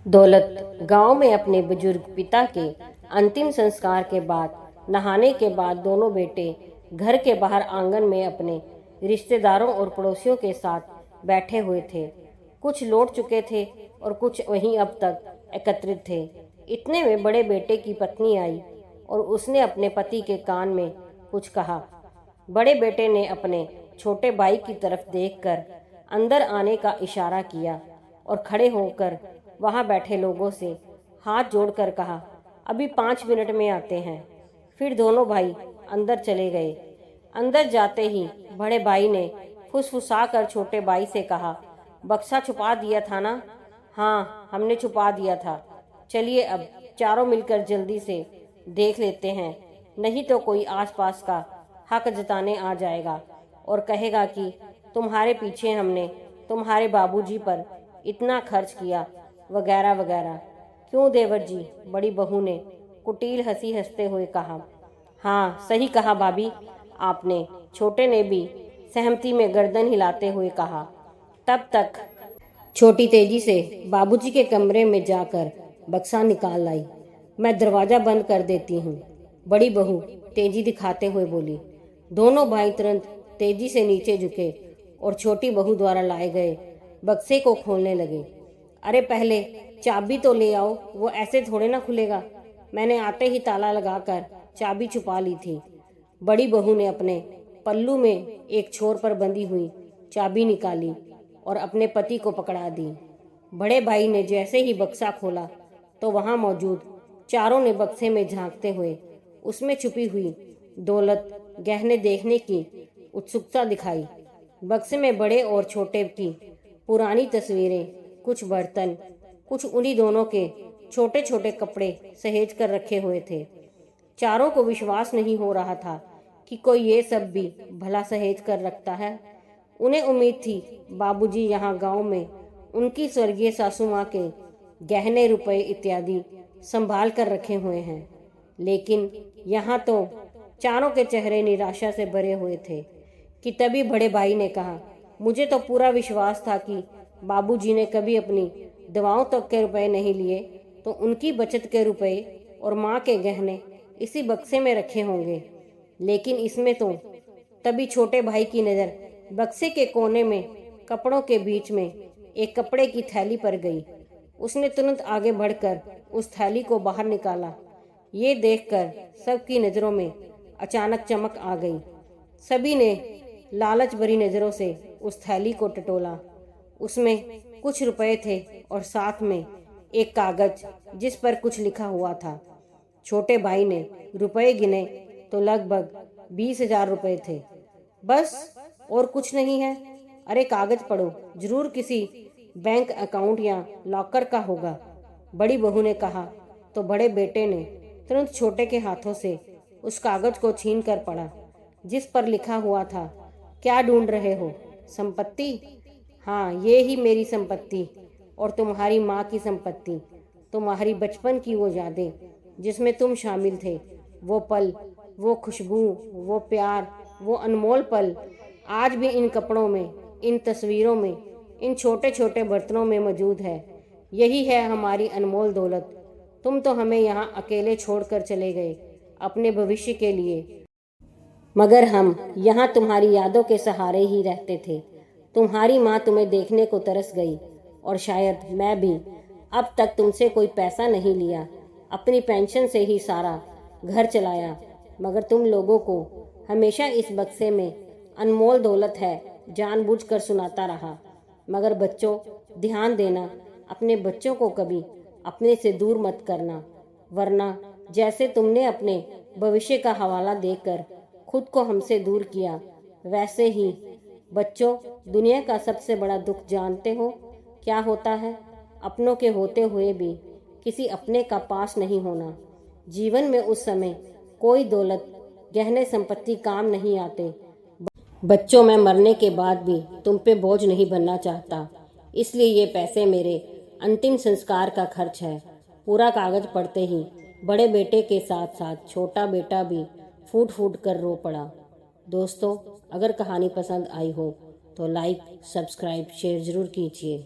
दौलत गांव में अपने बुजुर्ग पिता के अंतिम संस्कार के बाद नहाने के बाद दोनों बेटे घर के बाहर आंगन में अपने रिश्तेदारों और पड़ोसियों के साथ बैठे हुए थे। कुछ लौट चुके थे और कुछ वहीं अब तक एकत्रित थे। इतने में बड़े बेटे की पत्नी आई और उसने अपने पति के कान में कुछ कहा। बड़े बेटे ने अपने छोटे भाई की तरफ देखकर अंदर आने का इशारा किया और खड़े होकर वहां बैठे लोगों से हाथ जोड़कर कहा, अभी 5 मिनट में आते हैं। फिर दोनों भाई अंदर चले गए। अंदर जाते ही बड़े भाई ने फुसफुसाकर छोटे भाई से कहा, बक्सा छुपा दिया था ना? हाँ, हमने छुपा दिया था। चलिए अब चारों मिलकर जल्दी से देख लेते हैं, नहीं तो कोई आसपास का हक जताने आ जाएगा और कहेगा कि तुम्हारे पीछे हमने तुम्हारे बाबूजी पर इतना खर्च किया वगैरह वगैरह। क्यों देवर जी? बड़ी बहू ने कुटिल हंसी हंसते हुए कहा। हाँ, सही कहा भाभी आपने, छोटे ने भी सहमति में गर्दन हिलाते हुए कहा। तब तक छोटी तेजी से बाबूजी के कमरे में जाकर बक्सा निकाल लाई। मैं दरवाजा बंद कर देती हूँ, बड़ी बहू तेजी दिखाते हुए बोली। दोनों भाई तुरंत तेजी से नीचे झुके और छोटी बहू द्वारा लाए गए बक्से को खोलने लगे। अरे पहले चाबी तो ले आओ, वो ऐसे थोड़े ना खुलेगा। मैंने आते ही ताला लगाकर चाबी छुपा ली थी। बड़ी बहू ने अपने पल्लू में एक छोर पर बंधी हुई चाबी निकाली और अपने पति को पकड़ा दी। बड़े भाई ने जैसे ही बक्सा खोला तो वहां मौजूद चारों ने बक्से में झांकते हुए उसमें छुपी हुई दौलत गहने देखने की उत्सुकता दिखाई। बक्से में बड़े और छोटे की पुरानी तस्वीरें, कुछ बर्तन, कुछ उन्हीं दोनों के छोटे छोटे कपड़े सहेज कर रखे हुए थे। चारों को विश्वास नहीं हो रहा था कि कोई ये सब भी भला सहेज कर रखता है। उन्हें उम्मीद थी बाबूजी यहाँ गांव में उनकी स्वर्गीय सासू माँ के गहने, रुपए इत्यादि संभाल कर रखे हुए हैं, लेकिन यहाँ तो चारों के चेहरे निराशा से भरे हुए थे कि तभी बड़े भाई ने कहा, मुझे तो पूरा विश्वास था कि बाबूजी ने कभी अपनी दवाओं तक के रुपए नहीं लिए, तो उनकी बचत के रुपए और माँ के गहने इसी बक्से में रखे होंगे, लेकिन इसमें तो। तभी छोटे भाई की नज़र बक्से के कोने में कपड़ों के बीच में एक कपड़े की थैली पर गई। उसने तुरंत आगे बढ़कर उस थैली को बाहर निकाला। ये देखकर सबकी नज़रों में अचानक चमक आ गई। सभी ने लालच भरी नज़रों से उस थैली को टटोला। उसमें कुछ रुपए थे और साथ में एक कागज जिस पर कुछ लिखा हुआ था। छोटे भाई ने रुपए गिने तो लगभग 20,000 रुपए थे। बस और कुछ नहीं है? अरे कागज पढ़ो, जरूर किसी बैंक अकाउंट या लॉकर का होगा, बड़ी बहू ने कहा। तो बड़े बेटे ने तुरंत छोटे के हाथों से उस कागज को छीन कर पढ़ा, जिस पर लिखा हुआ था, क्या ढूंढ रहे हो? संपत्ति? हाँ, ये ही मेरी संपत्ति और तुम्हारी माँ की संपत्ति, तुम्हारी बचपन की वो यादें जिसमें तुम शामिल थे, वो पल, वो खुशबू, वो प्यार, वो अनमोल पल आज भी इन कपड़ों में, इन तस्वीरों में, इन छोटे छोटे बर्तनों में मौजूद है। यही है हमारी अनमोल दौलत। तुम तो हमें यहाँ अकेले छोड़कर चले गए अपने भविष्य के लिए, मगर हम यहाँ तुम्हारी यादों के सहारे ही रहते थे। तुम्हारी माँ तुम्हें देखने को तरस गई और शायद मैं भी। अब तक तुमसे कोई पैसा नहीं लिया, अपनी पेंशन से ही सारा घर चलाया, मगर तुम लोगों को हमेशा इस बक्से में अनमोल दौलत है जानबूझकर सुनाता रहा। मगर बच्चों, ध्यान देना, अपने बच्चों को कभी अपने से दूर मत करना, वरना जैसे तुमने अपने भविष्य का हवाला देकर खुद को हमसे दूर किया, वैसे ही। बच्चों, दुनिया का सबसे बड़ा दुख जानते हो क्या होता है? अपनों के होते हुए भी किसी अपने का पास नहीं होना। जीवन में उस समय कोई दौलत, गहने, संपत्ति काम नहीं आते। बच्चों, मैं मरने के बाद भी तुम पे बोझ नहीं बनना चाहता, इसलिए ये पैसे मेरे अंतिम संस्कार का खर्च है। पूरा कागज पढ़ते ही बड़े बेटे के साथ साथ छोटा बेटा भी फूट फूट कर रो पड़ा। दोस्तों, अगर कहानी पसंद आई हो तो लाइक, सब्सक्राइब, शेयर ज़रूर कीजिए।